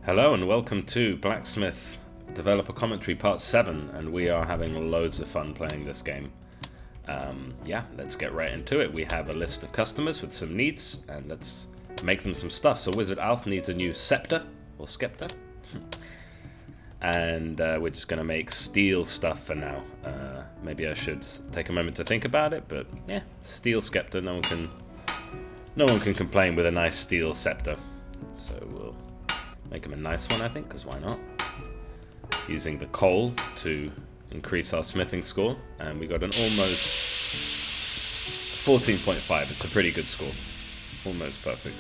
Hello and welcome to Blacksmith Developer Commentary Part 7, and we are having loads of fun playing this game. Yeah, let's get right into it. We have a list of customers with some needs, and let's make them some stuff. So Wizard Alf needs a new scepter, or scepter. And we're just going to make steel stuff for now. Maybe I should take a moment to think about it, but yeah, steel scepter, no one can complain with a nice steel scepter. So we'll make him a nice one, I think, because why not? Using the coal to increase our smithing score, and we got an almost 14.5. It's a pretty good score. Almost perfect.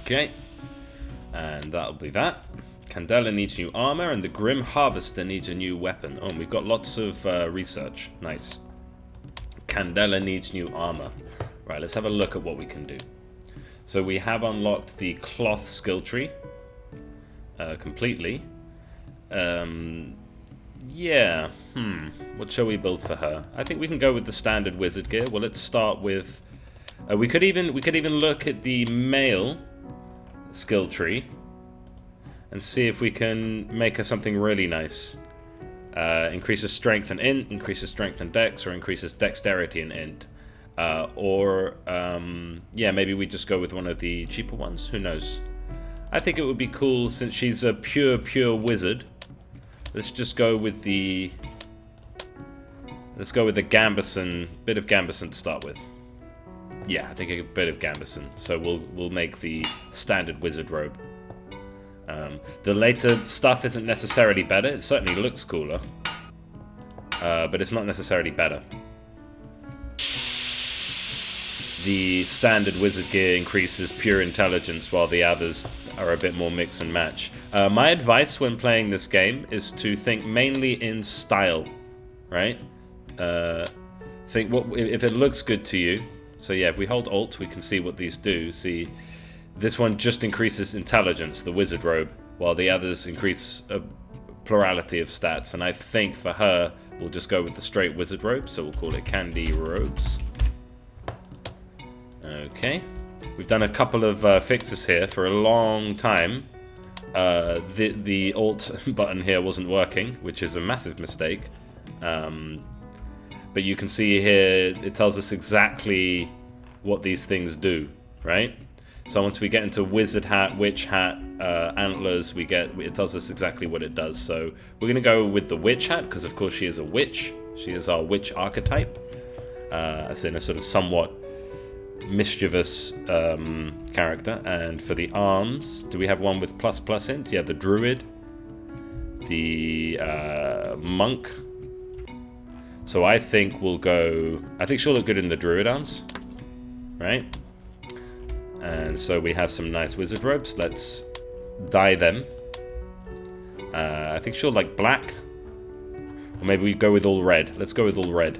Okay. And that'll be that. Candela needs new armor, and the Grim Harvester needs a new weapon. Oh, and we've got lots of research. Nice. Candela needs new armor. Right, let's have a look at what we can do. So we have unlocked the cloth skill tree completely. Yeah. What shall we build for her? I think we can go with the standard wizard gear. Well, let's start with. We could even look at the male skill tree and see if we can make her something really nice. Increases strength and int, increases strength and dex, or increases dexterity and int. Yeah, maybe we just go with one of the cheaper ones. Who knows? I think it would be cool since she's a pure wizard. Let's just go with the. Let's go with the Gambison, bit of Gambison to start with. Yeah, I think a bit of Gambison. So we'll make the standard wizard robe. The later stuff isn't necessarily better. It certainly looks cooler, but it's not necessarily better. The standard wizard gear increases pure intelligence, while the others are a bit more mix and match. My advice when playing this game is to think mainly in style, right? Think what if it looks good to you. So yeah, if we hold Alt, we can see what these do. See, this one just increases intelligence, the wizard robe, while the others increase a plurality of stats. And I think for her, we'll just go with the straight wizard robe, so we'll call it Candy Robes. Okay, we've done a couple of fixes here for a long time. The Alt button here wasn't working, which is a massive mistake. But you can see here, it tells us exactly what these things do, right? So once we get into Wizard Hat, Witch Hat, Antlers, it tells us exactly what it does. So we're going to go with the Witch Hat, because of course she is a witch. She is our witch archetype. As in a sort of somewhat mischievous character. And for the arms, do we have one with ++ int? Yeah, the druid, the monk. So I think she'll look good in the druid arms, right? And so we have some nice wizard robes. Let's dye them. I think she'll like black, or maybe we go with all red. Let's go with all red.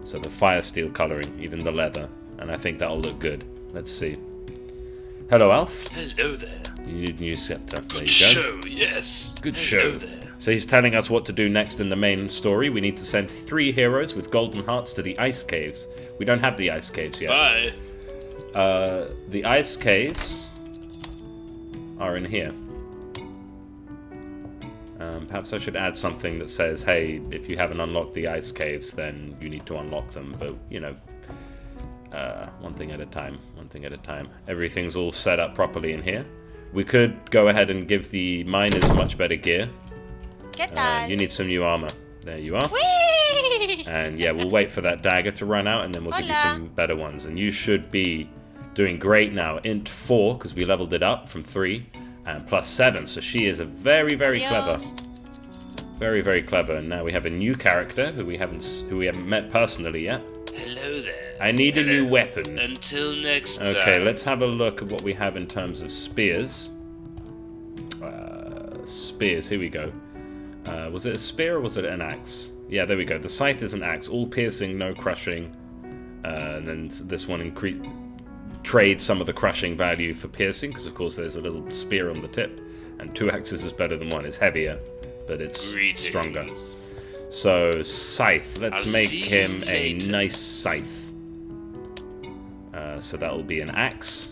So the fire steel coloring, even the leather. And I think that'll look good. Let's see. Hello, Alf. Hello there. You need a new scepter. There you go. Good show, yes. Good Hello show. there. So he's telling us what to do next in the main story. We need to send 3 heroes with golden hearts to the ice caves. We don't have the ice caves yet. Bye. The ice caves are in here. Perhaps I should add something that says, hey, if you haven't unlocked the ice caves, then you need to unlock them. But, you know, one thing at a time. Everything's all set up properly in here. We could go ahead and give the miners much better gear. You need some new armor. There you are. Whee! And yeah, we'll wait for that dagger to run out, and then we'll give you some better ones. And you should be doing great now. Int 4, because we leveled it up from 3, and +7. So she is a very clever. Very clever. And now we have a new character who we haven't met personally yet. Hello there. I need a new weapon. Until next time. Okay, let's have a look at what we have in terms of spears. Spears, here we go. Was it a spear or was it an axe? Yeah, there we go. The scythe is an axe. All piercing, no crushing. And then this one trades some of the crushing value for piercing, because of course there's a little spear on the tip. And 2 axes is better than 1. It's heavier, but it's stronger. So, scythe. Let's make him a nice scythe. So that will be an axe.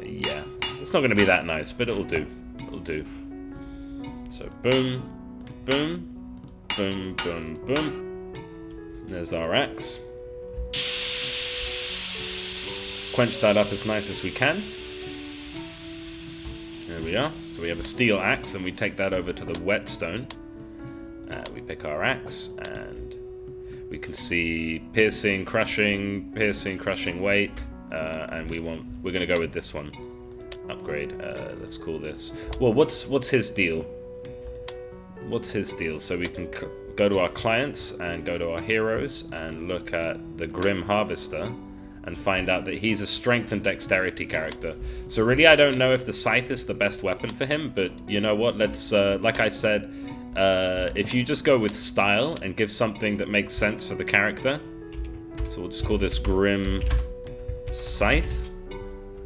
Yeah. It's not going to be that nice, but it'll do. It'll do. So boom, boom, boom, boom, boom. There's our axe. Quench that up as nice as we can. There we are. So we have a steel axe, and we take that over to the whetstone. We pick our axe, and we can see piercing, crushing weight, and we're going to go with this one. Upgrade. Let's call this. Well, what's his deal? What's his deal? So we can go to our clients and go to our heroes and look at the Grim Harvester and find out that he's a strength and dexterity character. So really, I don't know if the scythe is the best weapon for him, but you know what? Let's, like I said, if you just go with style and give something that makes sense for the character. So we'll just call this Grim Scythe.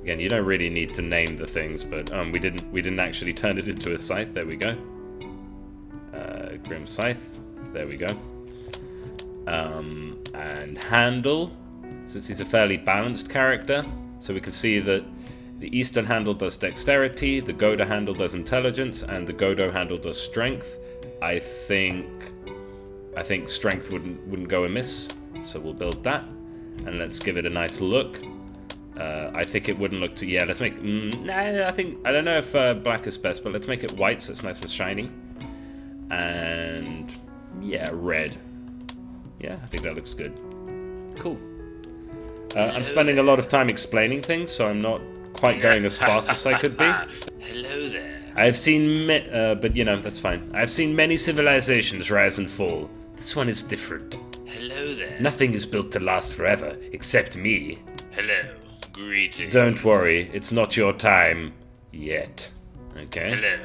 Again, you don't really need to name the things, but we didn't actually turn it into a scythe. There we go. Grim Scythe. There we go. And handle. Since he's a fairly balanced character, so we can see that the Eastern handle does dexterity, the Goda handle does intelligence, and the Godo handle does strength. I think strength wouldn't go amiss, so we'll build that, and let's give it a nice look. I think it wouldn't look too. Yeah, let's make. I don't know if black is best, but let's make it white so it's nice and shiny. And yeah, red. Yeah, I think that looks good. Cool. I'm spending a lot of time explaining things, so I'm not quite going as fast as I could be. Hello there. I've seen, but you know, that's fine. I've seen many civilizations rise and fall. This one is different. Hello there. Nothing is built to last forever, except me. Hello. Greetings. Don't worry, it's not your time yet. Okay. Hello.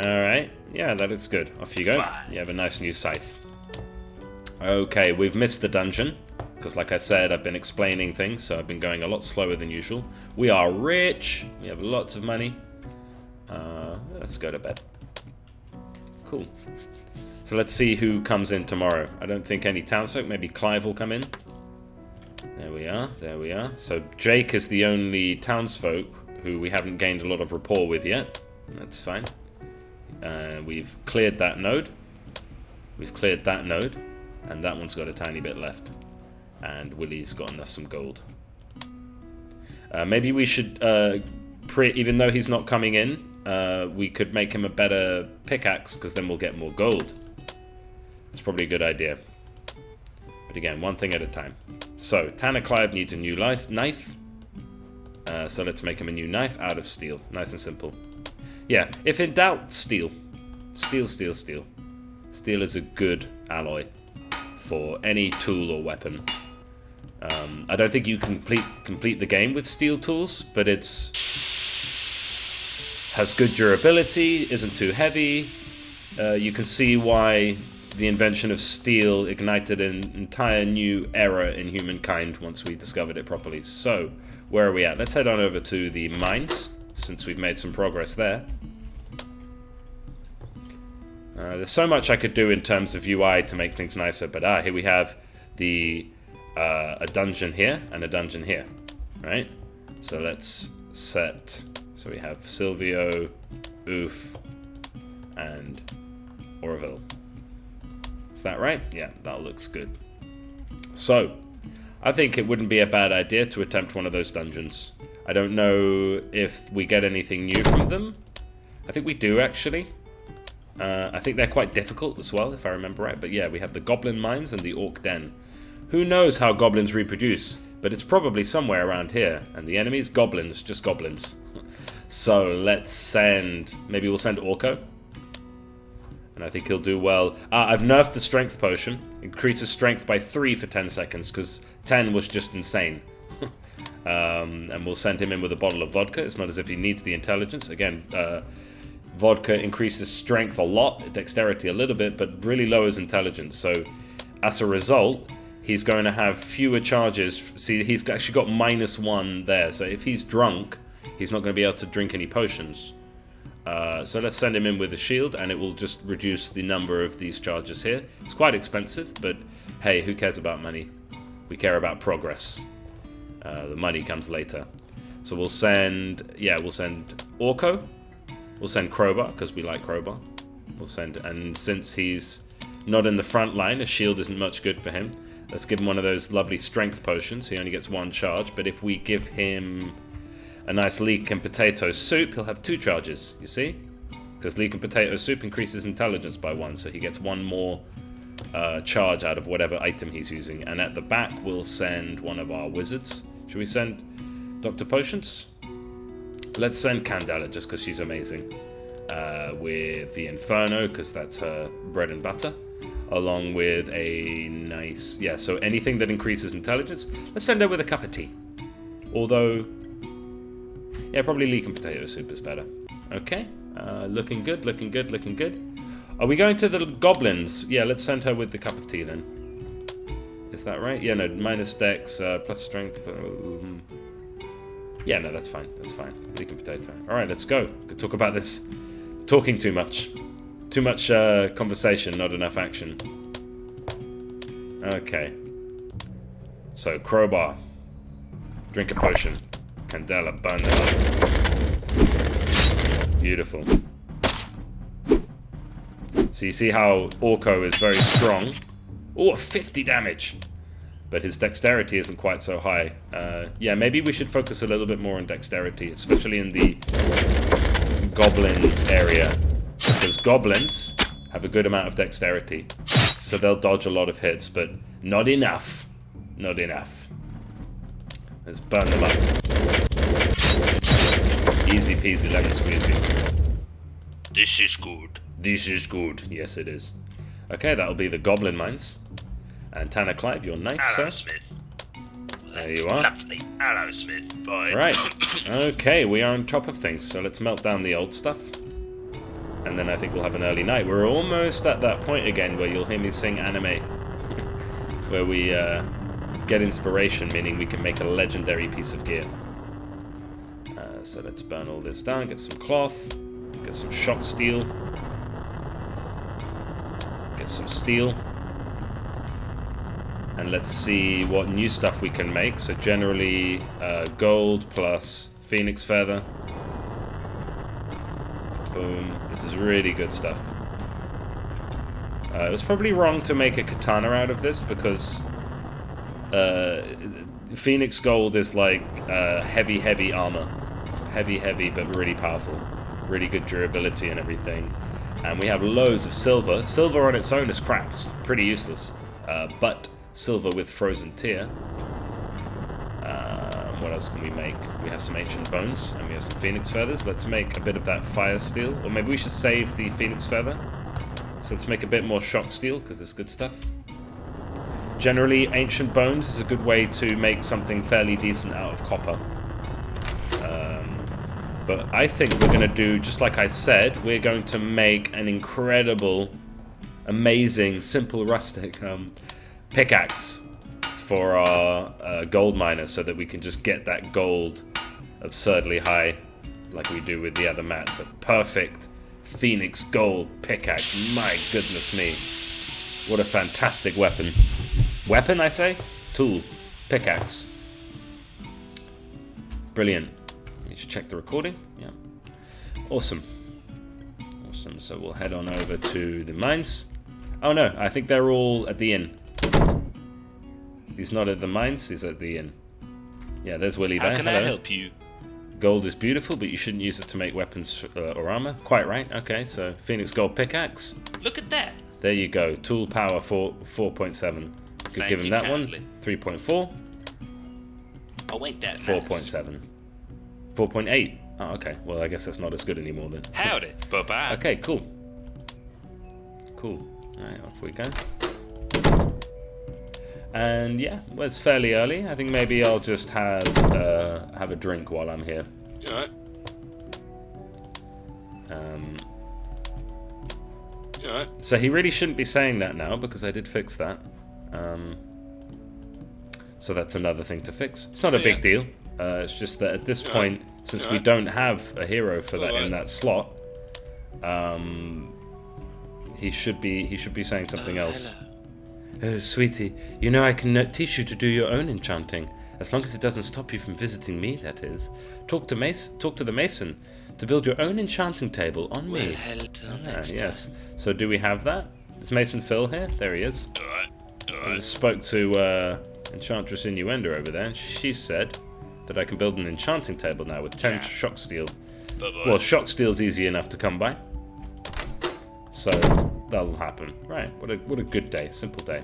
Alright, yeah, that looks good. Off you go. Bye. You have a nice new scythe. Okay, we've missed the dungeon. Because like I said, I've been explaining things, so I've been going a lot slower than usual. We are rich. We have lots of money. Let's go to bed. Cool. So let's see who comes in tomorrow. I don't think any townsfolk. Maybe Clive will come in. There we are. There we are. So Jake is the only townsfolk who we haven't gained a lot of rapport with yet. That's fine. We've cleared that node. We've cleared that node. And that one's got a tiny bit left. And Willie's gotten us some gold. Maybe we should, even though he's not coming in, we could make him a better pickaxe, because then we'll get more gold. That's probably a good idea. But again, one thing at a time. So, Tanner Clive needs a new knife. So let's make him a new knife out of steel. Nice and simple. Yeah, if in doubt, steel. Steel, steel, steel. Steel is a good alloy for any tool or weapon. I don't think you can complete the game with steel tools, but has good durability, isn't too heavy. You can see why the invention of steel ignited an entire new era in humankind once we discovered it properly. So, where are we at? Let's head on over to the mines, since we've made some progress there. There's so much I could do in terms of UI to make things nicer, but here we have a dungeon here and a dungeon here, right? So let's set. So we have Silvio, Oof, and Orville. Is that right? Yeah, that looks good. So, I think it wouldn't be a bad idea to attempt one of those dungeons. I don't know if we get anything new from them. I think we do, actually. I think they're quite difficult as well, if I remember right. But yeah, we have the Goblin Mines and the Orc Den. Who knows how goblins reproduce, but it's probably somewhere around here. And the enemies? Goblins, just goblins. So let's send... Maybe we'll send Orko. And I think he'll do well. I've nerfed the strength potion. Increases strength by 3 for 10 seconds, because 10 was just insane. And we'll send him in with a bottle of vodka. It's not as if he needs the intelligence. Again, vodka increases strength a lot, dexterity a little bit, but really lowers intelligence. So as a result, he's going to have fewer charges. See, he's actually got -1 there. So if he's drunk, he's not going to be able to drink any potions. So let's send him in with a shield, and it will just reduce the number of these charges here. It's quite expensive, but hey, who cares about money? We care about progress. The money comes later. So we'll send Orko. We'll send Crowbar, because we like Crowbar. We'll send, and since he's not in the front line, a shield isn't much good for him. Let's give him one of those lovely strength potions. He only gets 1 charge, but if we give him a nice leek and potato soup, he'll have 2 charges, you see? Because leek and potato soup increases intelligence by 1, so he gets 1 more charge out of whatever item he's using. And at the back, we'll send one of our wizards. Should we send Dr. Potions? Let's send Candela, just because she's amazing. With the Inferno, because that's her bread and butter. Along with a nice... Yeah, so anything that increases intelligence. Let's send her with a cup of tea. Although... Yeah, probably leek and potato soup is better. Okay. Looking good, looking good, looking good. Are we going to the goblins? Yeah, let's send her with the cup of tea then. Is that right? Yeah, no, minus dex, plus strength. Yeah, no, that's fine. That's fine. Leek and potato. Alright, let's go. Could talk about this. Talking too much. Too much conversation, not enough action. Okay. So, Crowbar. Drink a potion. Candela, burn them up. Beautiful. So you see how Orko is very strong. Oh, 50 damage! But his dexterity isn't quite so high. Yeah, maybe we should focus a little bit more on dexterity, especially in the goblin area. Because goblins have a good amount of dexterity. So they'll dodge a lot of hits, but not enough. Not enough. Let's burn them up. Easy peasy lemon squeezy. This is good. This is good. Yes, it is. Okay, that'll be the goblin mines. And Tanner Clive, your knife, Hello, sir. Smith. There you are. Lovely. Hello, Smith. Bye. Right. Okay, we are on top of things, so let's melt down the old stuff. And then I think we'll have an early night. We're almost at that point again where you'll hear me sing anime. Where we get inspiration, meaning we can make a legendary piece of gear. So let's burn all this down, get some cloth, get some shock steel, get some steel. And let's see what new stuff we can make. So generally, gold plus phoenix feather. Boom. This is really good stuff. It was probably wrong to make a katana out of this because phoenix gold is like heavy armor. Heavy, but really powerful. Really good durability and everything. And we have loads of silver. Silver on its own is crap. It's pretty useless. But silver with frozen tear. What else can we make? We have some ancient bones and we have some phoenix feathers. Let's make a bit of that fire steel. Or maybe we should save the phoenix feather. So let's make a bit more shock steel because it's good stuff. Generally, ancient bones is a good way to make something fairly decent out of copper. But I think we're going to do, just like I said, we're going to make an incredible, amazing, simple rustic pickaxe for our gold miners so that we can just get that gold absurdly high like we do with the other mats. A perfect phoenix gold pickaxe. My goodness me. What a fantastic weapon. Weapon, I say? Tool. Pickaxe. Brilliant. You should check the recording. Yeah. Awesome. Awesome. So we'll head on over to the mines. Oh no, I think they're all at the inn. He's not at the mines, he's at the inn. Yeah, there's Willy there. How can I help you? Gold is beautiful, but you shouldn't use it to make weapons or armor. Quite right. Okay, so Phoenix Gold pickaxe. Look at that. There you go. Tool power 4.7. Could give him that kindly. one. 3.4. Oh, wait, that 4.7. 4.8. Oh, okay. Well, I guess that's not as good anymore then. Howdy. Bye-bye. Okay, cool. Cool. Alright, off we go. And yeah, well, it's fairly early. I think maybe I'll just have a drink while I'm here. Alright. Alright. So he really shouldn't be saying that now because I did fix that. So that's another thing to fix. It's not a big deal. It's just that at this point, since we don't have a hero for that in that slot, he should be saying something else. Hello. Oh, sweetie, you know I can teach you to do your own enchanting. As long as it doesn't stop you from visiting me, that is. Talk to the mason to build your own enchanting table on me. Yes. So do we have that? Is Mason Phil here? There he is. I just spoke to Enchantress Innuendo over there, and she said that I can build an enchanting table now with 10 shock steel. Well, shock steel's easy enough to come by. So that'll happen. Right, what a good day, simple day.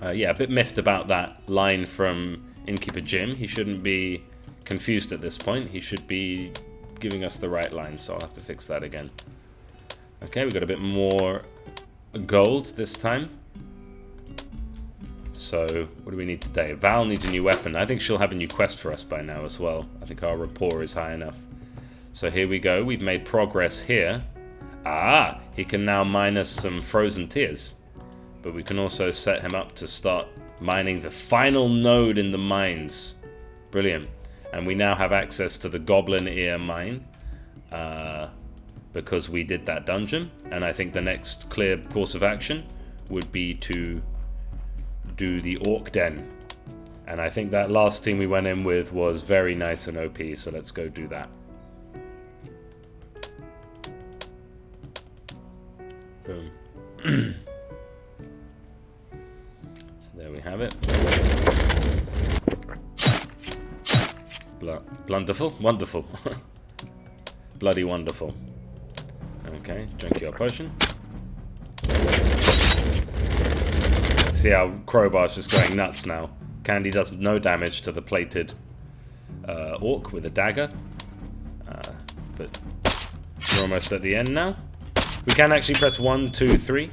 Yeah, a bit miffed about that line from Innkeeper Jim. He shouldn't be confused at this point. He should be giving us the right line, so I'll have to fix that again. Okay, we got a bit more gold this time. So, what do we need today? Val needs a new weapon. I think she'll have a new quest for us by now as well. I think our rapport is high enough. So here we go. We've made progress here. Ah, he can now mine us some frozen tears. But we can also set him up to start mining the final node in the mines. Brilliant. And we now have access to the Goblin Ear mine. Because we did that dungeon. And I think the next clear course of action would be to do the Orc Den. And I think that last team we went in with was very nice and OP, so let's go do that. Boom. So there we have it. Blunderful? Wonderful. Bloody wonderful. Okay, drink your potion. See how Crowbar's just going nuts now. Candy does no damage to the plated orc with a dagger. But we're almost at the end now. We can actually press 1, 2, 3.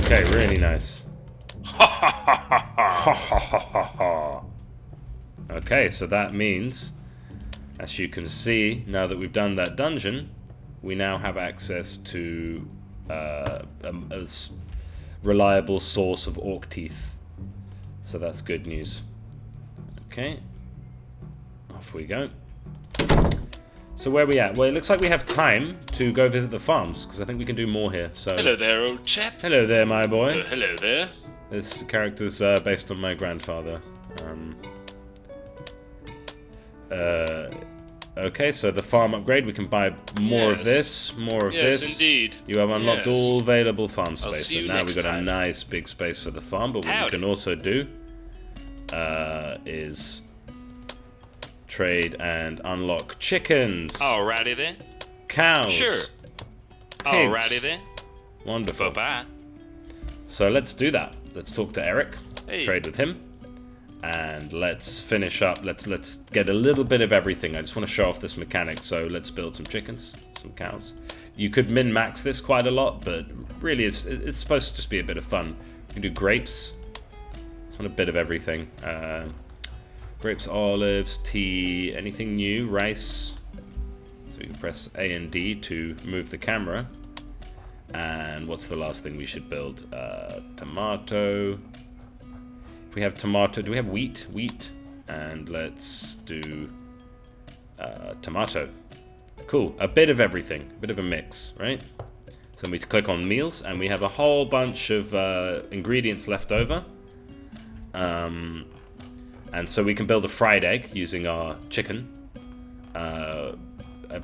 Okay, really nice. Okay, so that means, as you can see, now that we've done that dungeon, we now have access to a reliable source of orc teeth. So that's good news. Okay. Off we go. So where are we at? Well, it looks like we have time to go visit the farms, because I think we can do more here. So hello there, old chap. Hello there, my boy. Hello there. This character's based on my grandfather. Okay, so the farm upgrade, we can buy more of this, more of this. Yes, indeed. You have unlocked all available farm space. I'll see So you now we've got next a nice big space for the farm, but what we can also do is trade and unlock chickens. Alrighty then. Cows. Sure. Pigs. Alrighty then. Wonderful. Bye-bye. So let's do that. Let's talk to Eric, Hey. trade with him, and let's finish up. Let's get a little bit of everything. I just want to show off this mechanic, so let's build some chickens, some cows. You could min-max this quite a lot, but really it's supposed to just be a bit of fun. You can do grapes. Just want a bit of everything. Grapes, olives, tea, anything new, rice. So you can press A and D to move the camera. And what's the last thing we should build? Tomato. If we have tomato, do we have wheat? Wheat. And let's do tomato. Cool. A bit of everything. A bit of a mix, right? So we click on meals, and we have a whole bunch of ingredients left over. And so we can build a fried egg using our chicken. I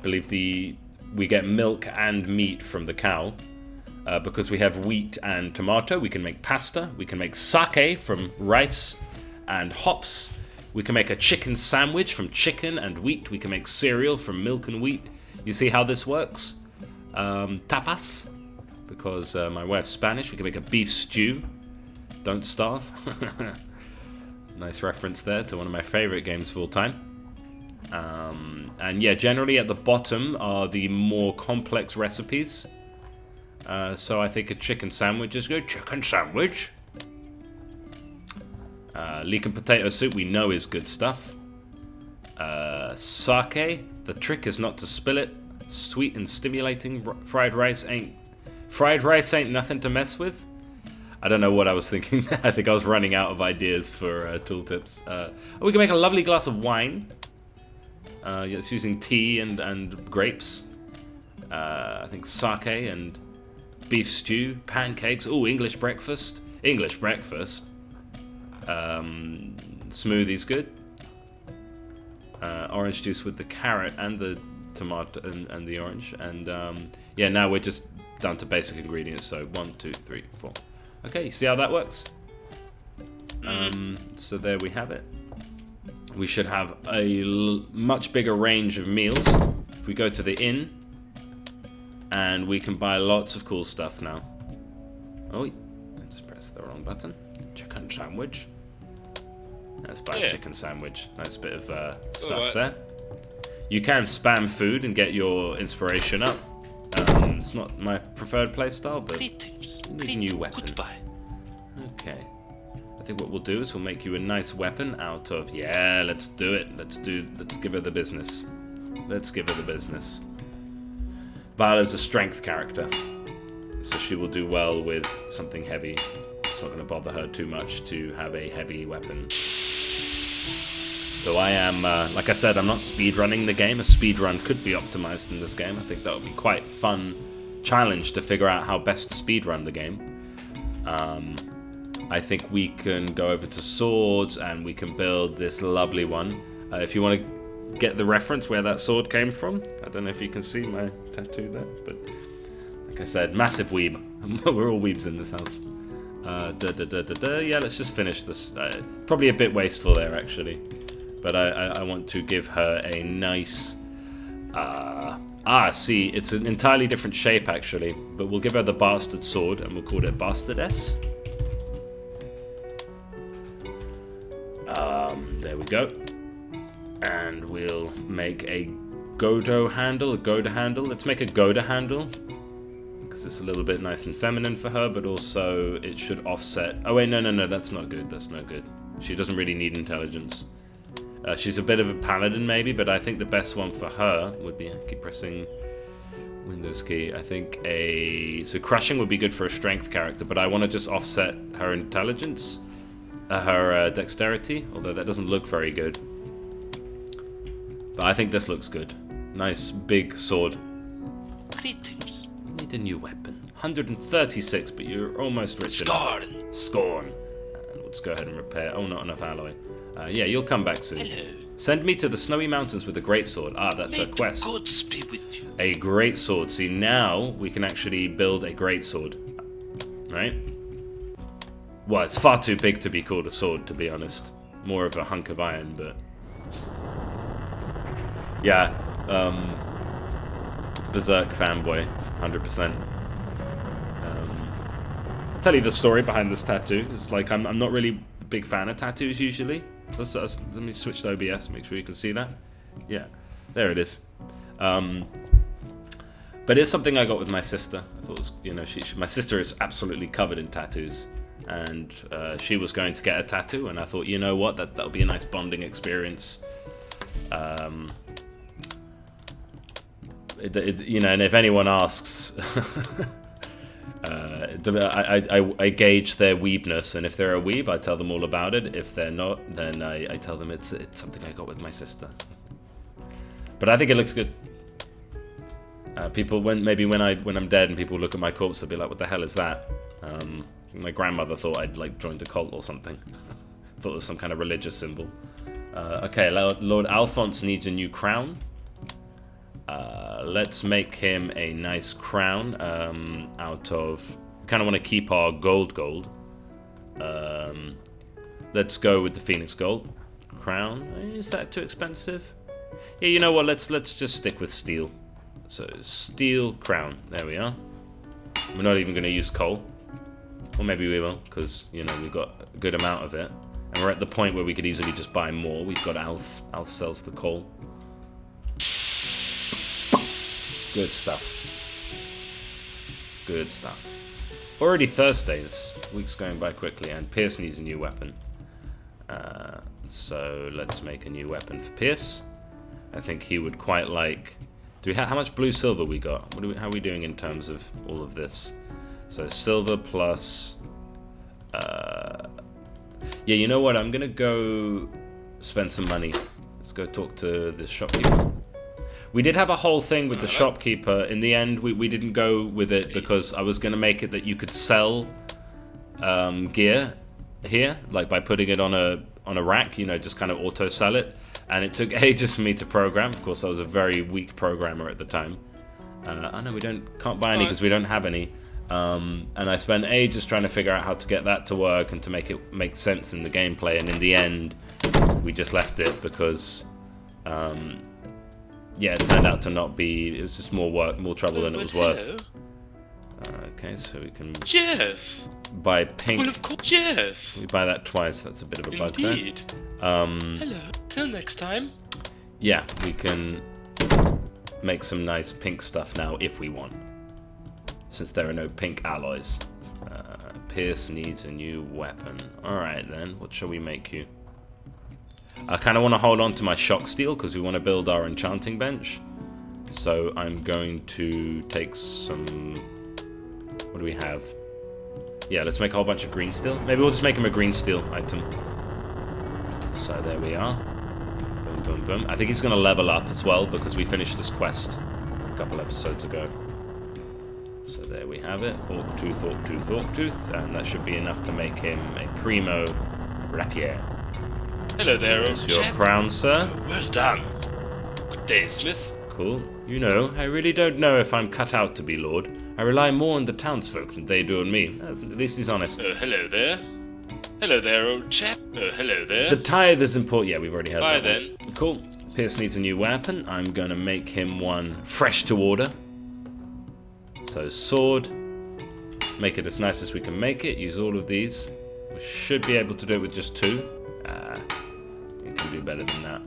believe we get milk and meat from the cow. Because we have wheat and tomato, we can make pasta. We can make sake from rice and hops. We can make a chicken sandwich from chicken and wheat. We can make cereal from milk and wheat. You see how this works? Tapas, because my wife's Spanish. We can make a beef stew. Don't starve. Nice reference there to one of my favorite games of all time. And yeah, generally at the bottom are the more complex recipes. So I think a chicken sandwich is good. Chicken sandwich. Leek and potato soup we know is good stuff. Sake. The trick is not to spill it. Sweet and stimulating. Fried rice ain't nothing to mess with. I don't know what I was thinking. I think I was running out of ideas for tooltips. We can make a lovely glass of wine. It's using tea and grapes. I think sake and beef stew, pancakes. Oh, English breakfast. English breakfast. Smoothie's good. Orange juice with the carrot and the tomato and the orange. And yeah, now we're just down to basic ingredients. So 1, 2, 3, 4. Okay, see how that works? So there we have it. We should have a much bigger range of meals if we go to the inn, and we can buy lots of cool stuff now. Oh, I just pressed the wrong button. Chicken sandwich. Let's buy a chicken sandwich. Nice bit of stuff there. You can spam food and get your inspiration up. It's not my preferred playstyle, but you need a new weapon. Goodbye. Okay. I think what we'll do is we'll make you a nice weapon out of... Yeah, let's do it. Let's give her the business. Let's give her the business. Vala's a strength character, so she will do well with something heavy. It's not going to bother her too much to have a heavy weapon. So I am, like I said, I'm not speedrunning the game. A speedrun could be optimized in this game. I think that would be quite fun challenge to figure out how best to speedrun the game. I think we can go over to swords and we can build this lovely one. If you want to get the reference where that sword came from, I don't know if you can see my tattoo there, but like I said, massive weeb. We're all weebs in this house. Yeah, let's just finish this. Probably a bit wasteful there, actually. But I want to give her a nice... see, it's an entirely different shape, actually. But we'll give her the bastard sword, and we'll call it Bastardess. There we go. And we'll make a Godo handle, a Goda handle. Let's make a Goda handle. Because it's a little bit nice and feminine for her, but also it should offset... Oh wait, no, that's not good, that's no good. She doesn't really need intelligence. She's a bit of a paladin maybe, but I think the best one for her would be... I keep pressing Windows key. I think So crushing would be good for a strength character, but I want to just offset her intelligence. Her dexterity, although that doesn't look very good. But I think this looks good. Nice big sword. Greetings. Need a new weapon. 136, but you're almost rich enough. Scorn. Let's go ahead and repair. Oh, not enough alloy. Yeah, you'll come back soon. Hello. Send me to the snowy mountains with a great sword. Ah, that's a quest. Gods be with you. A great sword. See, now we can actually build a great sword. Right? Well, it's far too big to be called a sword, to be honest. More of a hunk of iron, but... Yeah, Berserk fanboy, 100%. I'll tell you the story behind this tattoo. It's like, I'm not really a big fan of tattoos, usually. Let me switch to OBS, make sure you can see that. Yeah, there it is. But it's something I got with my sister. I thought it was, you know, my sister is absolutely covered in tattoos. And she was going to get a tattoo, and I thought, you know what, that'll be a nice bonding experience. You know, and if anyone asks, I gauge their weebness, and if they're a weeb, I tell them all about it. If they're not, then I tell them it's something I got with my sister. But I think it looks good. People, when I'm dead and people look at my corpse, they'll be like, "What the hell is that?" My grandmother thought I'd like joined a cult or something. Thought it was some kind of religious symbol. Okay, Lord Alphonse needs a new crown. Let's make him a nice crown out of... We kind of want to keep our gold. Let's go with the Phoenix Gold crown. Is that too expensive? Yeah, you know what? Let's just stick with steel. So, steel crown. There we are. We're not even going to use coal. Or maybe we will, because, you know, we've got a good amount of it. And we're at the point where we could easily just buy more. We've got Alf. Alf sells the coal. Good stuff. Good stuff. Already Thursday. This week's going by quickly. And Pierce needs a new weapon. So let's make a new weapon for Pierce. I think he would quite like... Do we have how much blue silver we got? How are we doing in terms of all of this? So silver plus... yeah, you know what? I'm going to go spend some money. Let's go talk to this shopkeeper. We did have a whole thing with the shopkeeper. In the end, we didn't go with it because I was going to make it that you could sell gear here, like by putting it on a rack, you know, just kind of auto sell it. And it took ages for me to program. Of course, I was a very weak programmer at the time. Oh no, we can't buy any because we don't have any. And I spent ages trying to figure out how to get that to work and to make it make sense in the gameplay. And in the end, we just left it because, yeah, it turned out to not be. It was just more work, more trouble than it was worth. Okay, so we can buy pink. Well, of course, yes. We buy that twice. That's a bit of a bug Indeed. there. Hello. Till next time. Yeah, we can make some nice pink stuff now if we want, since there are no pink alloys. Pierce needs a new weapon. Alright then, what shall we make you? I kind of want to hold on to my shock steel because we want to build our enchanting bench. So I'm going to take some... What do we have? Yeah, let's make a whole bunch of green steel. Maybe we'll just make him a green steel item. So there we are. Boom, boom, boom. I think he's going to level up as well because we finished this quest a couple episodes ago. So there we have it. Orc tooth, orc tooth, orc tooth. And that should be enough to make him a primo rapier. Hello there, old Here's your chap. crown, sir. Well done. Good day, Smith. Cool. You know, I really don't know if I'm cut out to be lord. I rely more on the townsfolk than they do on me. At least he's honest. Hello there. Hello there, old chap. Hello there. The tithe is important. Yeah, we've already heard Bye that then. one. Cool. Pierce needs a new weapon. I'm going to make him one fresh to order. So, sword. Make it as nice as we can make it. Use all of these. We should be able to do it with just 2. You can do better than that.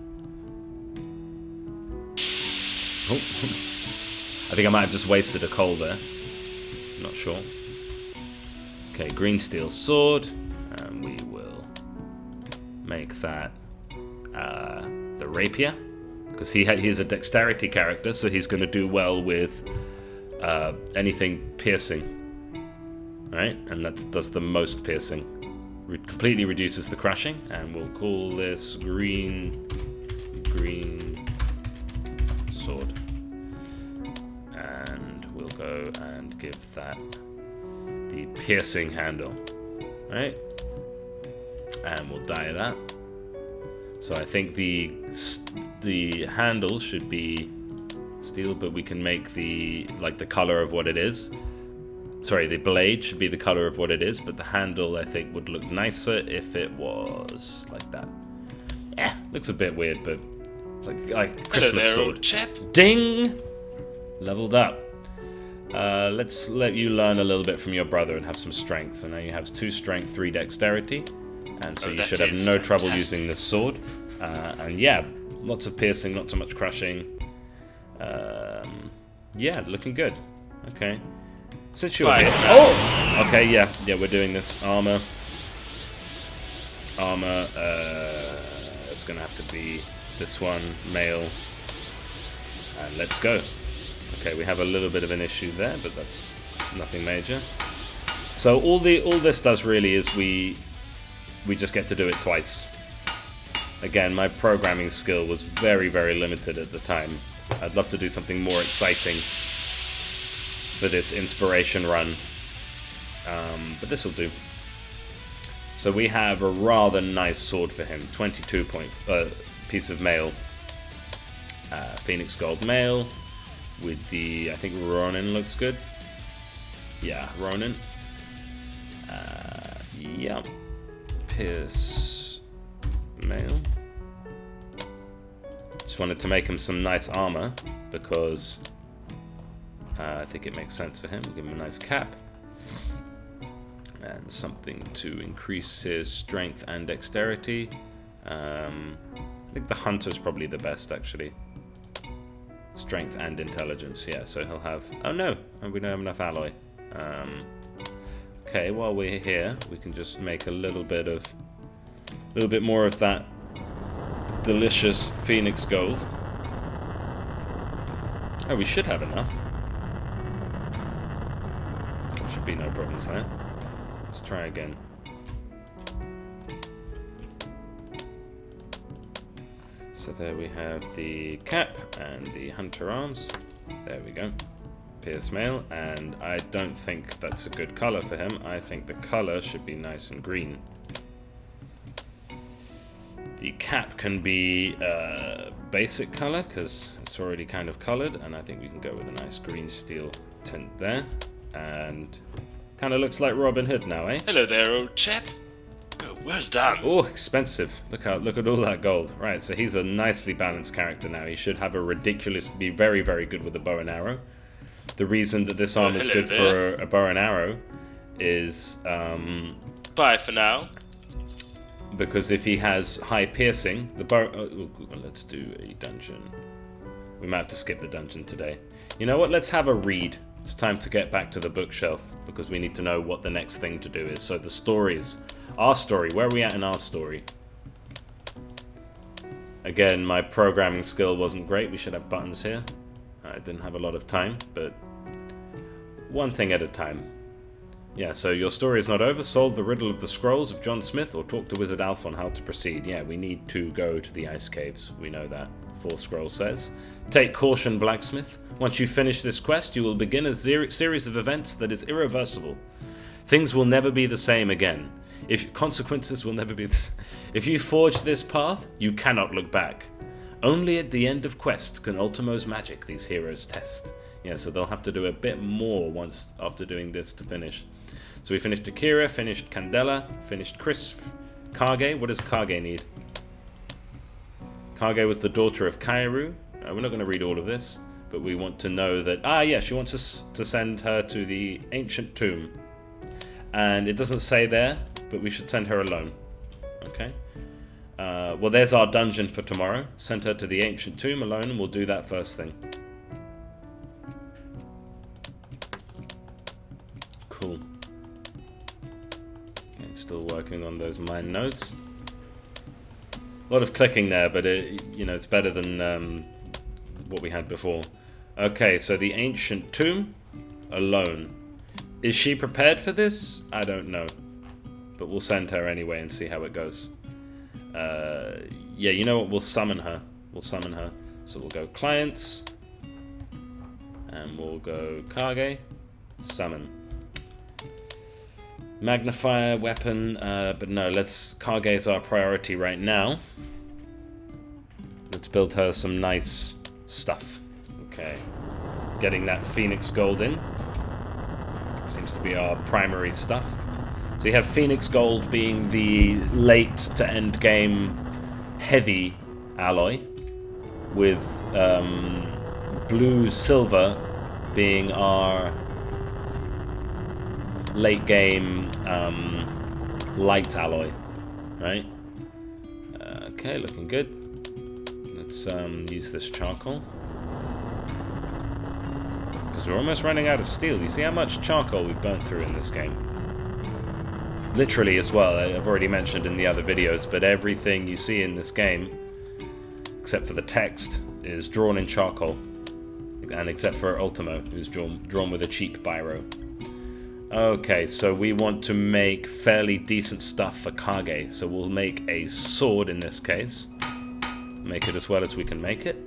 Oh. I think I might have just wasted a coal there. Not sure. Okay, green steel sword. And we will make that the rapier. Because he's a dexterity character, so he's going to do well with anything piercing. Right? And that does the most piercing. Completely reduces the crashing. And we'll call this green sword. And we'll go and give that the piercing handle. Right? And we'll dye that. So I think the handle should be steel, but we can make the color of what it is. Sorry, the blade should be the color of what it is, but the handle I think would look nicer if it was like that. Looks a bit weird, but like Christmas Hello there, sword. old chap. Ding! Leveled up. Let's let you learn a little bit from your brother and have some strength. So now you have 2 strength, 3 dexterity. And so you should have no trouble using this sword. And yeah, lots of piercing, not so much crushing. Yeah, looking good. Okay. Since you're here... Oh! Okay, yeah, we're doing this. Armor. It's gonna have to be this one, male. And let's go. Okay, we have a little bit of an issue there, but that's nothing major. So all this does really is we just get to do it twice. Again, my programming skill was very, very limited at the time. I'd love to do something more exciting for this inspiration run. But this will do. So we have a rather nice sword for him. 22 point piece of mail. Phoenix Gold mail. With the, I think Ronin looks good. Yeah, Ronin. Yeah. Pierce mail. Just wanted to make him some nice armor because I think it makes sense for him. We'll give him a nice cap and something to increase his strength and dexterity. I think the hunter's probably the best actually. Strength and intelligence, yeah. So he'll have. Oh no, we don't have enough alloy. Okay, while we're here, we can just make a little bit more of that delicious Phoenix Gold. Oh, we should have enough. There should be no problems there. Let's try again. So there we have the cap and the hunter arms. There we go. Pierce mail, and I don't think that's a good color for him. I think the color should be nice and green. The cap can be basic color because it's already kind of colored, and I think we can go with a nice green steel tint there. And kind of looks like Robin Hood now, eh? Hello there, old chap. Oh, well done. Oh, expensive. Look at all that gold. Right, so he's a nicely balanced character now. He should have be very, very good with a bow and arrow. The reason that this armor is good for a bow and arrow is Bye for now. because if he has high piercing, the bow... let's do a dungeon. We might have to skip the dungeon today. You know what? Let's have a read. It's time to get back to the bookshelf because we need to know what the next thing to do is. So the stories. Our story. Where are we at in our story? Again, my programming skill wasn't great. We should have buttons here. I didn't have a lot of time, but one thing at a time. Yeah, so your story is not over. Solve the riddle of the scrolls of John Smith or talk to Wizard Alf on how to proceed. Yeah, we need to go to the ice caves. We know that. Fourth scroll says. Take caution, Blacksmith. Once you finish this quest, you will begin a series of events that is irreversible. Things will never be the same again. Consequences will never be the same. If you forge this path, you cannot look back. Only at the end of quest can Ultimo's magic these heroes test. Yeah, so they'll have to do a bit more once after doing this to finish. So we finished Akira, finished Candela, finished Chris, Kage. What does Kage need? Kage was the daughter of Kairu. We're not going to read all of this, but we want to know that... yeah, she wants us to send her to the ancient tomb. And it doesn't say there, but we should send her alone. Okay. Well, there's our dungeon for tomorrow. Send her to the ancient tomb alone, and we'll do that first thing. Cool. Okay, still working on those mine nodes. A lot of clicking there, but it's better than what we had before. Okay, so the ancient tomb alone. Is she prepared for this? I don't know. But we'll send her anyway and see how it goes. Yeah, you know what? We'll summon her. So we'll go clients. And we'll go Kage. Summon. Magnifier, weapon. But no, Kage is our priority right now. Let's build her some nice stuff. Okay. Getting that Phoenix Gold in. Seems to be our primary stuff. So you have Phoenix Gold being the late to end game heavy alloy, with blue silver being our late game light alloy, right? Okay, looking good. Let's use this charcoal. Because we're almost running out of steel. You see how much charcoal we've burnt through in this game? Literally as well, I've already mentioned in the other videos, but everything you see in this game, except for the text, is drawn in charcoal. And except for Ultimo, who's drawn with a cheap biro. Okay, so we want to make fairly decent stuff for Kage. So we'll make a sword in this case. Make it as well as we can make it,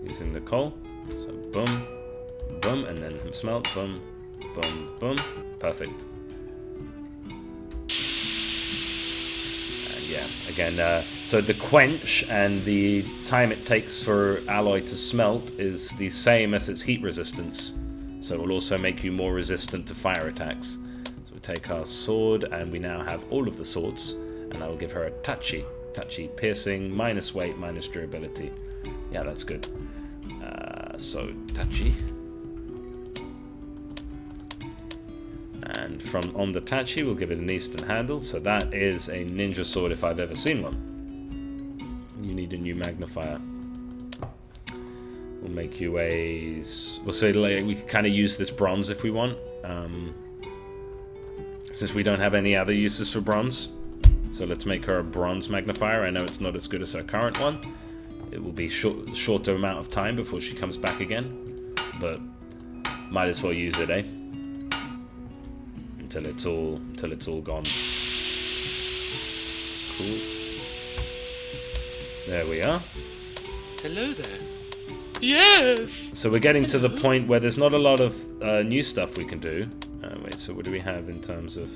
using the coal. So boom. Boom, and then some smelt. Boom, boom, boom. Perfect. And yeah, again, so the quench and the time it takes for alloy to smelt is the same as its heat resistance. So it will also make you more resistant to fire attacks. So we take our sword, and we now have all of the swords. And I will give her a touchy. Touchy, piercing, minus weight, minus durability. Yeah, that's good. So touchy. And from on the Tachi, we'll give it an eastern handle. So that is a ninja sword if I've ever seen one. You need a new magnifier. We'll make you a... We'll say we can kind of use this bronze if we want. Since we don't have any other uses for bronze. So let's make her a bronze magnifier. I know it's not as good as her current one. It will be shorter amount of time before she comes back again. But might as well use it, eh? Until it's all gone. Cool. There we are. Hello there. Yes. So we're getting to the point where there's not a lot of new stuff we can do. Wait, so what do we have in terms of...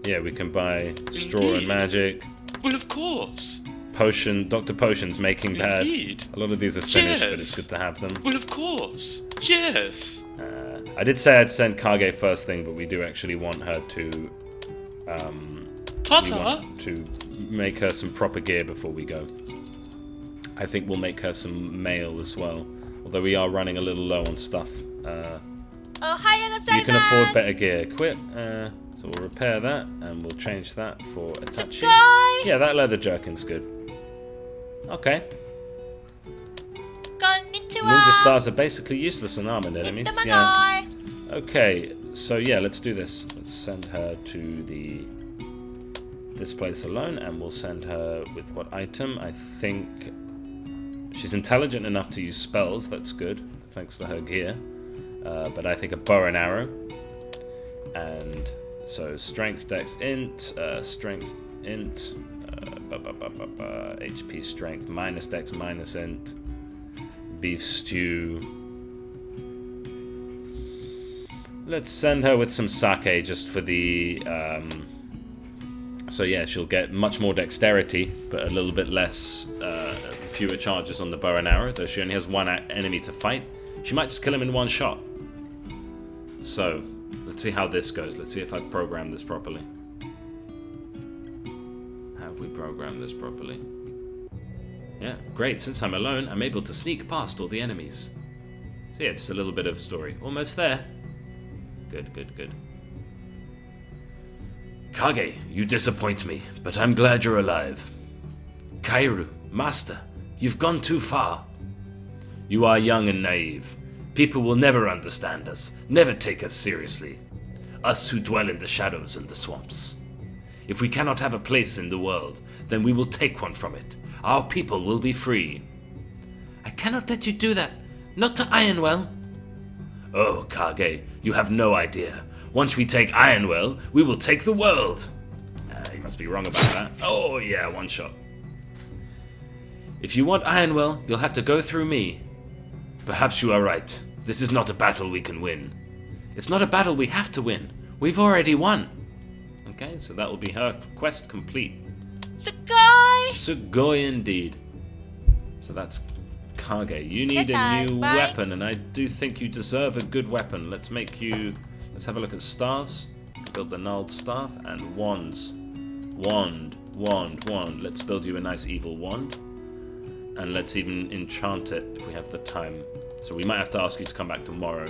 Yeah, we can buy straw and Indeed. magic. Well, of course. Potion, Dr. Potion's making bad. Indeed. A lot of these are finished, but Yes. it's good to have them. Well, of course. Yes. I did say I'd send Kage first thing, but we do actually want her to... we Tata. want to make her some proper gear before we go. I think we'll make her some mail as well. Although we are running a little low on stuff. You can afford better gear. Equip. So we'll repair that, and we'll change that for Itachi. Yeah, that leather jerkin's good. Okay. Ninja stars are basically useless on armored enemies. Yeah. Okay, so yeah, let's do this. Let's send her to this place alone, and we'll send her with what item? I think she's intelligent enough to use spells. That's good, thanks to her gear. But I think a bow and arrow. And so strength, dex, int, strength, int, HP, strength, minus dex, minus int, beef stew. Let's send her with some sake just for the... so yeah, she'll get much more dexterity, but a little bit less, fewer charges on the bow and arrow, though she only has one enemy to fight. She might just kill him in one shot. So, let's see how this goes. Let's see if I've programmed this properly. Have we programmed this properly? Yeah, great. Since I'm alone, I'm able to sneak past all the enemies. So yeah, just a little bit of story. Almost there. Good, good, good. Kage, you disappoint me, but I'm glad you're alive. Kairu, Master, you've gone too far. You are young and naive. People will never understand us, never take us seriously. Us who dwell in the shadows and the swamps. If we cannot have a place in the world, then we will take one from it. Our people will be free. I cannot let you do that. Not to Ironwell. Oh, Kage, you have no idea. Once we take Ironwell, we will take the world. You must be wrong about that. Oh, yeah, one shot. If you want Ironwell, you'll have to go through me. Perhaps you are right. This is not a battle we can win. It's not a battle we have to win. We've already won. Okay, so that will be her quest complete. Sugoi! Sugoi indeed. So that's Kage. You need a new weapon, and I do think you deserve a good weapon. Let's make you... Let's have a look at staves. Build the gnarled staff and wands. Wand, wand, wand. Let's build you a nice evil wand. And let's even enchant it if we have the time. So we might have to ask you to come back tomorrow.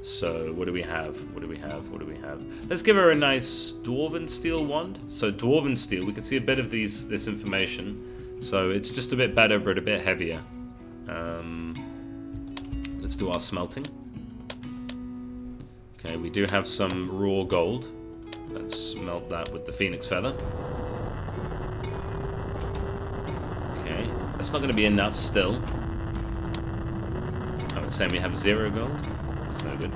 So what do we have? What do we have? What do we have? Let's give her a nice dwarven steel wand. So dwarven steel, we can see a bit of this information. So it's just a bit better, but a bit heavier. Let's do our smelting. Okay, we do have some raw gold. Let's smelt that with the phoenix feather. Okay, that's not going to be enough still. I would say we have 0 gold. That's no good.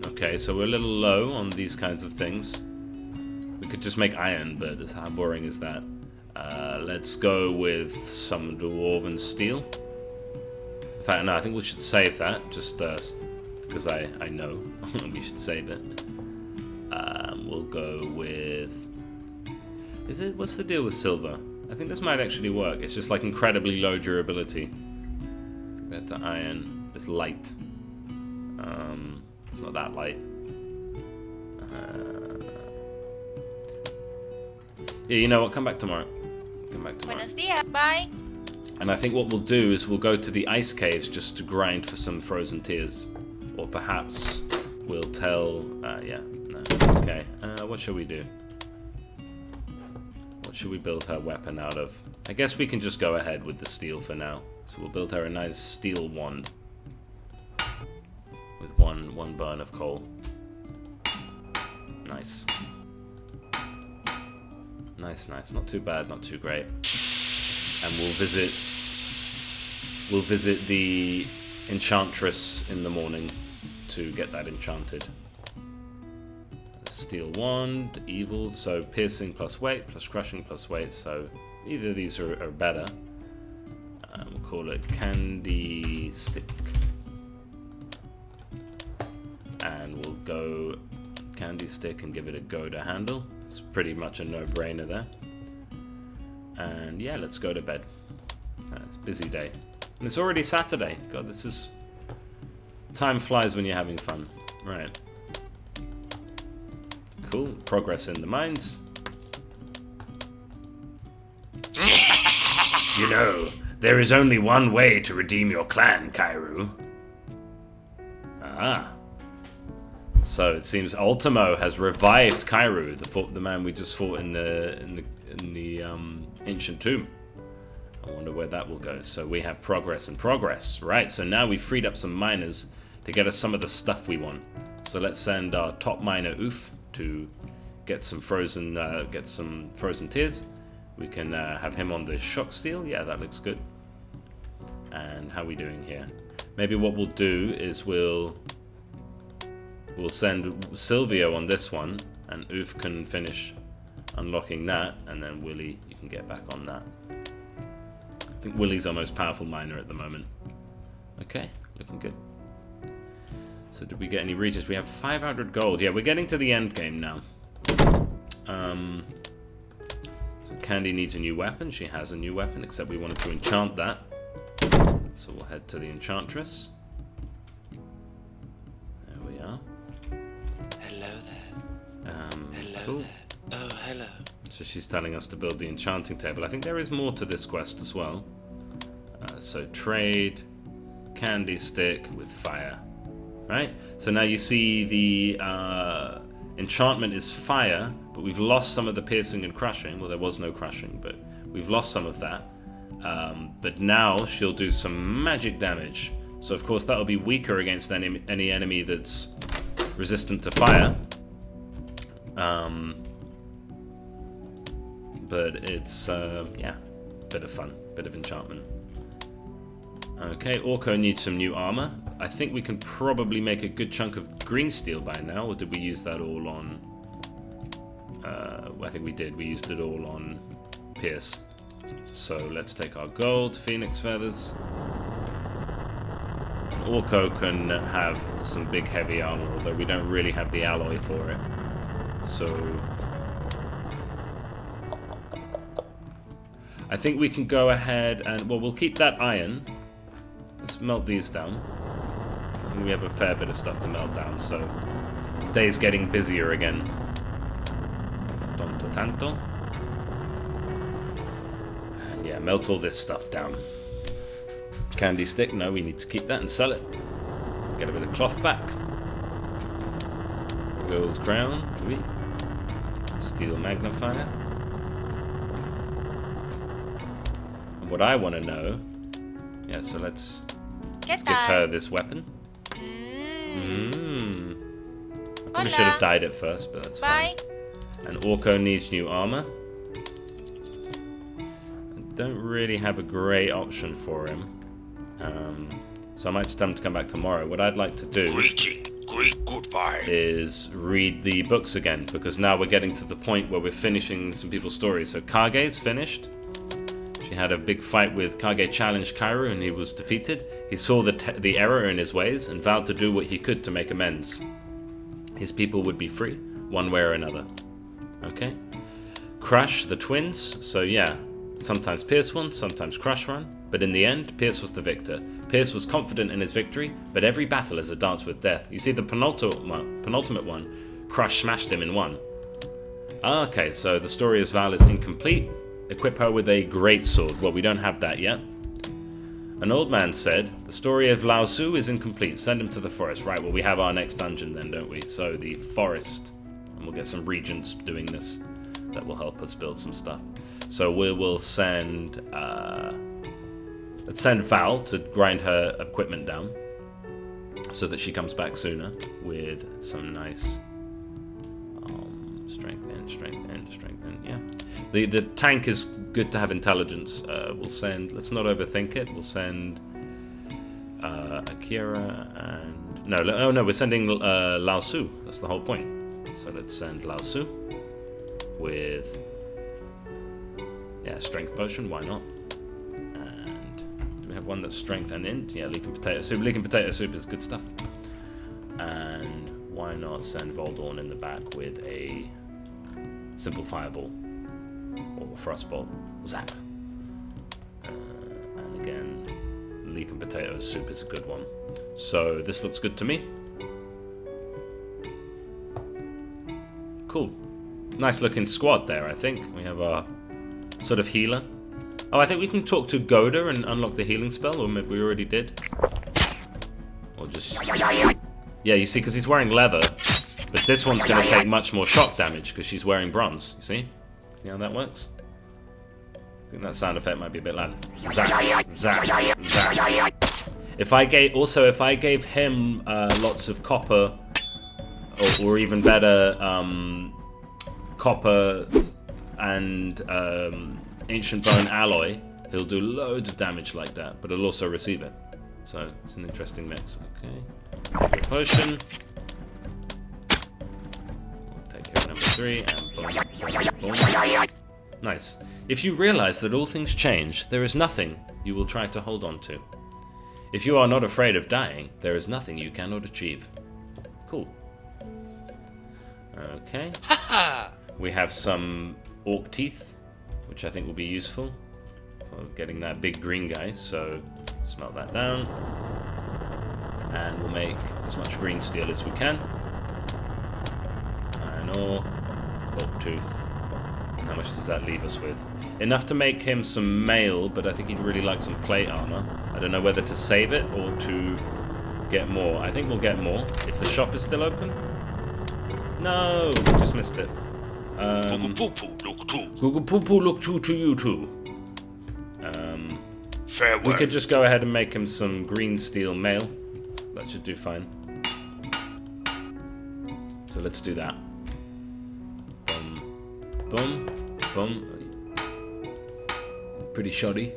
Okay, so we're a little low on these kinds of things. We could just make iron, but how boring is that? Let's go with some dwarven steel. In fact, no, I think we should save that, just because I know we should save it. We'll go with... What's the deal with silver? I think this might actually work. It's just like incredibly low durability. Compared to iron, it's light. It's not that light. Yeah, you know what? Come back tomorrow. Come back tomorrow. Buenos dias. Bye. And I think what we'll do is we'll go to the ice caves just to grind for some frozen tears. Or perhaps we'll tell... yeah, no. Okay, what shall we do? What should we build her weapon out of? I guess we can just go ahead with the steel for now. So we'll build her a nice steel wand. With one burn of coal. Nice. Nice, nice. Not too bad, not too great. And we'll visit the enchantress in the morning to get that enchanted. Steel wand, evil, so piercing plus weight, plus crushing plus weight, so either of these are better. call it Candy Stick. And we'll go Candy Stick and give it a go to handle. It's pretty much a no-brainer there. And yeah, let's go to bed. It's a busy day. And it's already Saturday. God, this is... Time flies when you're having fun. Right. Cool. Progress in the mines. You know, there is only one way to redeem your clan, Kairu. Ah. So it seems Ultimo has revived Kairu, the man we just fought in the ancient tomb. I wonder where that will go. So we have progress and progress, right? So now we've freed up some miners to get us some of the stuff we want. So let's send our top miner Oof to get some frozen tears. We can have him on the shock steel. Yeah, that looks good. And how are we doing here? Maybe what we'll do is we'll send Silvio on this one, and Oof can finish unlocking that, and then Willy, you can get back on that. I think Willy's our most powerful miner at the moment. Okay, looking good. So did we get any regions? We have 500 gold. Yeah, we're getting to the end game now. So Candy needs a new weapon. She has a new weapon, except we wanted to enchant that. So we'll head to the Enchantress. There we are. Hello there. Hello Cool. there. Oh, hello. So she's telling us to build the enchanting table. I think there is more to this quest as well. So trade Candy Stick with fire. Right? So now you see the enchantment is fire, but we've lost some of the piercing and crushing. Well, there was no crushing, but we've lost some of that. But now she'll do some magic damage. So of course that'll be weaker against any enemy that's resistant to fire. But it's, yeah, bit of fun, bit of enchantment. Okay, Orko needs some new armor. I think we can probably make a good chunk of green steel by now, or did we use that all on... I think we did. We used it all on Pierce. So let's take our gold, Phoenix Feathers. Orko can have some big heavy armor, although we don't really have the alloy for it. So... I think we can go ahead and... Well, we'll keep that iron. Let's melt these down. I think we have a fair bit of stuff to melt down, so... Day's getting busier again. Tonto tanto. And yeah, melt all this stuff down. Candy Stick, no, we need to keep that and sell it. Get a bit of cloth back. Gold crown, oui. Steel magnifier. And what I want to know... Yeah, so let's give her this weapon. I probably should have died at first, but that's fine. And Orko needs new armor. I don't really have a great option for him. So I might just tell him to come back tomorrow. What I'd like to do is read the books again, because now we're getting to the point where we're finishing some people's stories. So Kage's finished. She had a big fight with Kage, challenged Kairu, and he was defeated. He saw the error in his ways and vowed to do what he could to make amends. His people would be free, one way or another. Okay? Crush the twins. So yeah, sometimes Pierce won, sometimes Crush won. But in the end, Pierce was the victor. Pierce was confident in his victory, but every battle is a dance with death. You see, the penultimate one, Crush smashed him in one. Okay, so the story of Val is incomplete. Equip her with a great sword. Well, we don't have that yet. An old man said, the story of Lao Tzu is incomplete. Send him to the forest. Right, well, we have our next dungeon then, don't we? So the forest. And we'll get some regents doing this. That will help us build some stuff. So we will send... let's send Val to grind her equipment down. So that she comes back sooner with some nice... strength in, yeah. The tank is good to have intelligence. We'll send... Let's not overthink it. We'll send... Akira and... No, we're sending Lao Tzu. That's the whole point. So let's send Lao Tzu with... Yeah, strength potion, why not? And... Do we have have one that's strength and int. Yeah, leeking potato soup. Leeking potato soup is good stuff. And why not send Voldorn in the back with a simple fireball or frostbolt? Zap. And again, leeking potato soup is a good one. So this looks good to me. Cool. Nice looking squad there, I think. We have our sort of healer. Oh, I think we can talk to Goda and unlock the healing spell, or maybe we already did. Or just... Yeah, you see, because he's wearing leather, but this one's going to take much more shock damage because she's wearing bronze, you see? See how that works? I think that sound effect might be a bit loud. Zap, zap, zap. If I gave him lots of copper, or even better, copper and ancient bone alloy, he'll do loads of damage like that, but he'll also receive it. So it's an interesting mix. Okay, take a potion. We'll take care of number 3 and boom, boom, boom. Nice. If you realize that all things change, there is nothing you will try to hold on to. If you are not afraid of dying, there is nothing you cannot achieve. Cool. Okay. We have some orc teeth, which I think will be useful for getting that big green guy, so smelt that down. And we'll make as much green steel as we can. Iron ore, orc tooth. How much does that leave us with? Enough to make him some mail, but I think he'd really like some plate armor. I don't know whether to save it or to get more. I think we'll get more if the shop is still open. No, just missed it. Google poo look too. Google poo look to you too. Farewell. We could just go ahead and make him some green steel mail. That should do fine. So let's do that. Boom, boom. Pretty shoddy,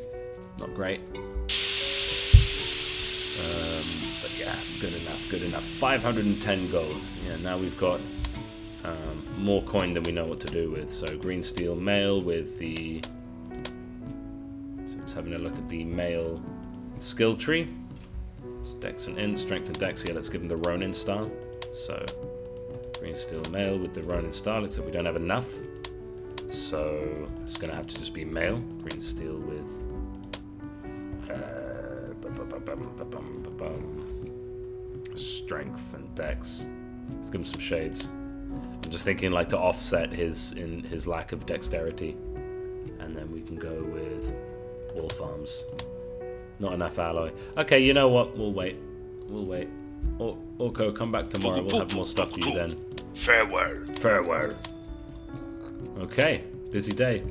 not great. But yeah, good enough, good enough. 510 gold. Yeah, now we've got more coin than we know what to do with. So green steel mail with the... So just having a look at the mail skill tree. It's Dex and Int, Strength and Dex. Yeah, let's give him the Ronin style. So green steel mail with the Ronin style, except we don't have enough. So it's going to have to just be mail. Green steel with... Strength and Dex. Let's give him some shades. I'm just thinking like to offset his lack of dexterity. And then we can go with wolf arms. Not enough alloy. Okay, you know what? We'll wait. We'll wait. Orko, come back tomorrow. We'll have more stuff for you then. Farewell. Farewell. Okay, busy day.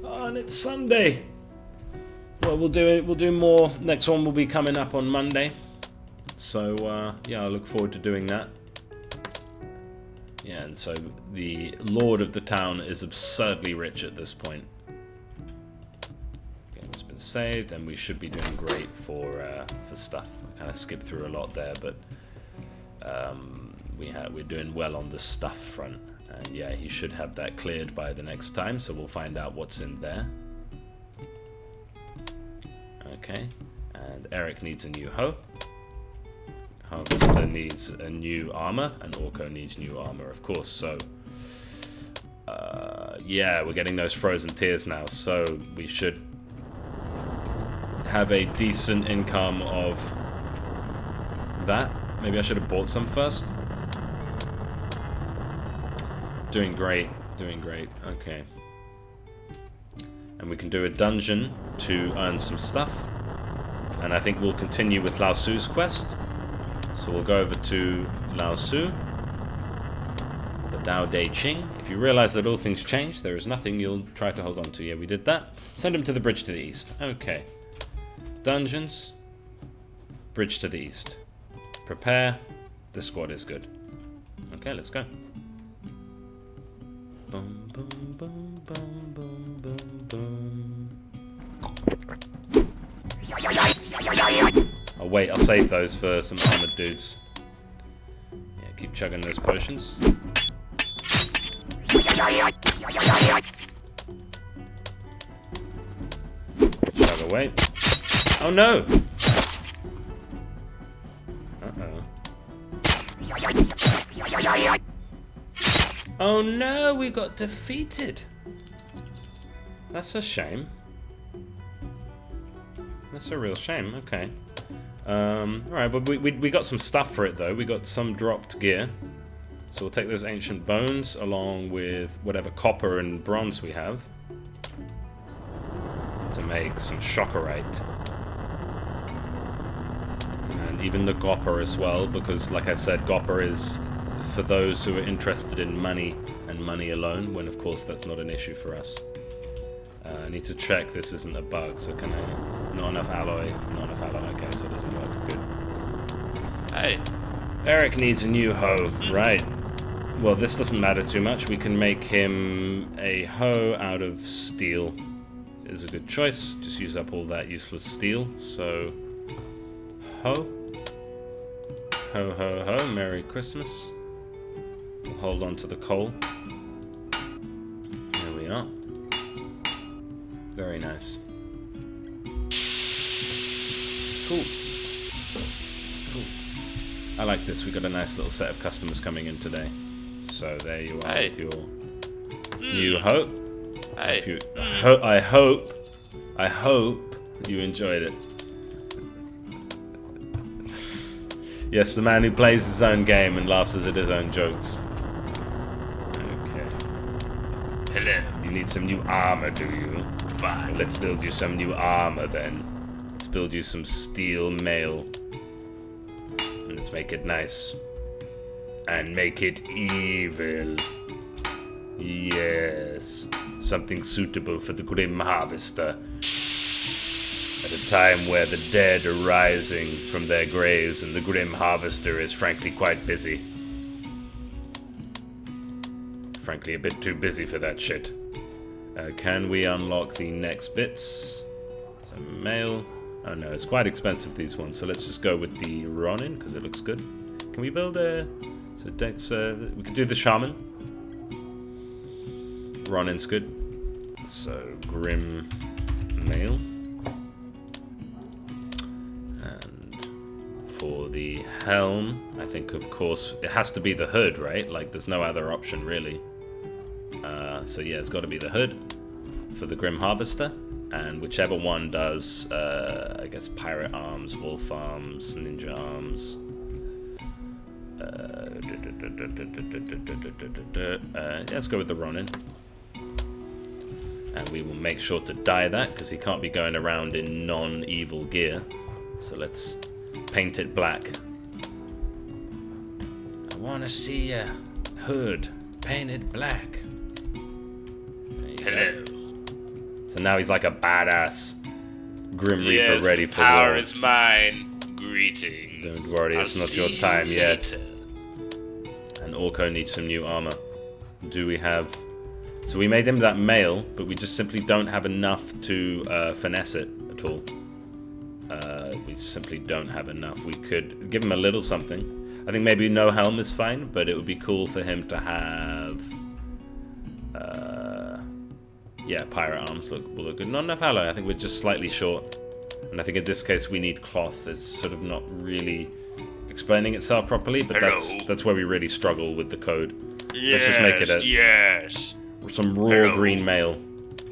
Oh, and it's Sunday. Well, we'll do it. We'll do more. Next one will be coming up on Monday. So yeah, I look forward to doing that. Yeah, and so the lord of the town is absurdly rich at this point. Game's been saved, and we should be doing great for stuff. I kind of skipped through a lot there, but we're doing well on the stuff front. And yeah, he should have that cleared by the next time, so we'll find out what's in there. Okay, and Eric needs a new hoe. Harvester needs a new armor, and Orko needs new armor, of course. So, yeah, we're getting those frozen tears now, so we should have a decent income of that. Maybe I should have bought some first. Doing great, doing great. Okay. And we can do a dungeon to earn some stuff. And I think we'll continue with Lao Tzu's quest. So we'll go over to Lao Tzu, the Tao Te Ching. If you realize that all things change, there is nothing you'll try to hold on to. Yeah, we did that. Send him to the bridge to the east. Okay. Dungeons. Bridge to the east. Prepare. This squad is good. Okay, let's go. Boom, boom, boom, boom, boom, boom, boom. Oh wait, I'll save those for some armored dudes. Yeah, keep chugging those potions. Chug away. Oh no! Oh no, we got defeated. That's a shame. That's a real shame. Okay. Alright, but we got some stuff for it though. We got some dropped gear. So we'll take those ancient bones along with whatever copper and bronze we have to make some shockerite. And even the gopper as well, because like I said, gopper is for those who are interested in money and money alone, when of course that's not an issue for us. I need to check this isn't a bug, so can I... Not enough alloy, okay, so it doesn't work, good. Hey. Eric needs a new hoe, right. Well, this doesn't matter too much, we can make him a hoe out of steel. Is a good choice, just use up all that useless steel, so... Hoe. Ho ho ho, Merry Christmas. We'll hold on to the coal. There we are. Very nice. Cool. I like this. We got a nice little set of customers coming in today. So there you are with your new hoe. Hey. I hope you enjoyed it. Yes, the man who plays his own game and laughs at his own jokes. Okay. Hello. You need some new armor, do you? Fine. Well, let's build you some new armor then. Let's build you some steel mail. And let's make it nice. And make it evil. Yes. Something suitable for the Grim Harvester. At a time where the dead are rising from their graves and the Grim Harvester is frankly quite busy. Frankly, a bit too busy for that shit. Can we unlock the next bits? Some mail. Oh no, it's quite expensive, these ones, so let's just go with the Ronin, because it looks good. Can we build a... we could do the Shaman. Ronin's good. So, Grim Mail. And for the helm, I think, of course, it has to be the hood, right? Like, there's no other option, really. So yeah, it's got to be the hood for the Grim Harvester, and whichever one does, I guess, pirate arms, wolf arms, ninja arms. Let's go with the Ronin, and we will make sure to dye that because he can't be going around in non-evil gear. So let's paint it black. I want to see a hood painted black. Hello. So now he's like a badass Grim Reaper ready for power war. is mine. Greetings. Don't worry, it's not your time yet. And Orko needs some new armor. Do we have... So we made him that mail, but we just simply don't have enough to finesse it at all. We simply don't have enough. We could give him a little something. I think maybe no helm is fine, but it would be cool for him to have... yeah, pirate arms will look good. Not enough alloy. I think we're just slightly short. And I think in this case we need cloth. It's sort of not really explaining itself properly, but that's where we really struggle with the code. Yes, let's just make it yes. some raw green mail.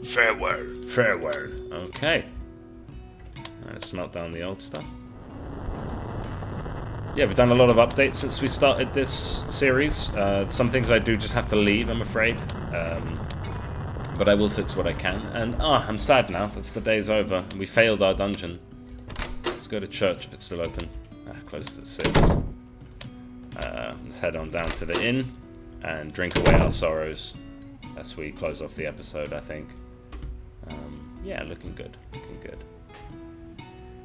Farewell. Farewell. Okay. Let's smelt down the old stuff. Yeah, we've done a lot of updates since we started this series. Some things I do just have to leave, I'm afraid. But I will fix what I can. And, I'm sad now. That's the day's over. We failed our dungeon. Let's go to church if it's still open. Closes at 6. Let's head on down to the inn and drink away our sorrows as we close off the episode, I think. Yeah, looking good. Looking good.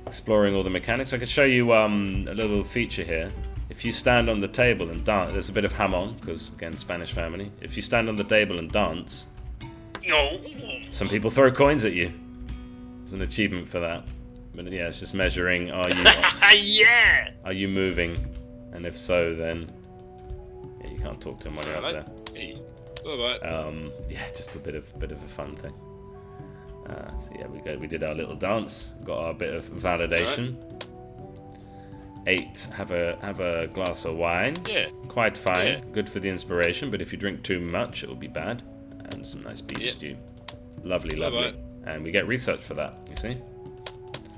Exploring all the mechanics. I could show you a little feature here. If you stand on the table and dance... There's a bit of jamon, because, again, Spanish family. If you stand on the table and dance... Some people throw coins at you. There's an achievement for that. But yeah, it's just measuring, are you... Yeah! Are you moving? And if so, then... Yeah, you can't talk to him while you're up there. Hey. Bye-bye. Yeah, just a bit of a fun thing. So yeah, we did our little dance, got our bit of validation. 8, have a glass of wine. Yeah. Quite fine. Yeah. Good for the inspiration, but if you drink too much, it'll be bad. And some nice beef stew. Lovely, lovely. And we get research for that, you see?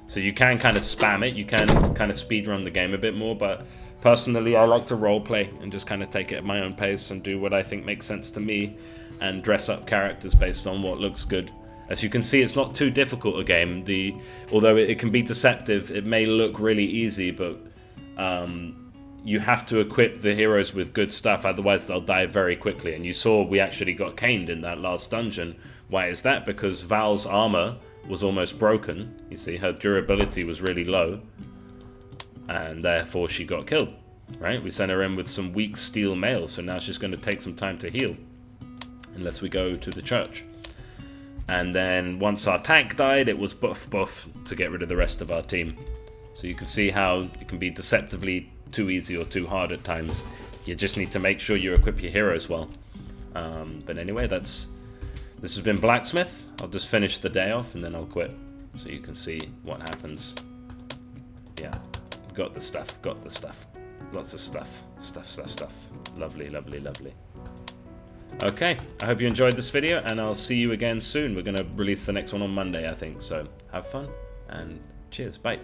So you can kind of spam it. You can kind of speedrun the game a bit more, but personally, I like to roleplay and just kind of take it at my own pace and do what I think makes sense to me and dress up characters based on what looks good. As you can see, it's not too difficult a game. Although it can be deceptive, it may look really easy, but you have to equip the heroes with good stuff, otherwise they'll die very quickly. And you saw we actually got caned in that last dungeon. Why is that? Because Val's armor was almost broken. You see, her durability was really low, and therefore she got killed, right? We sent her in with some weak steel mail, so now she's going to take some time to heal, unless we go to the church. And then once our tank died, it was buff buff to get rid of the rest of our team. So you can see how it can be deceptively too easy or too hard at times. You just need to make sure you equip your heroes well. But anyway, this has been Blacksmith. I'll just finish the day off and then I'll quit, so you can see what happens. Yeah, got the stuff, lots of stuff. Lovely, lovely, lovely. Okay, I hope you enjoyed this video, and I'll see you again soon. We're going to release the next one on Monday, I think, so have fun, and cheers, bye.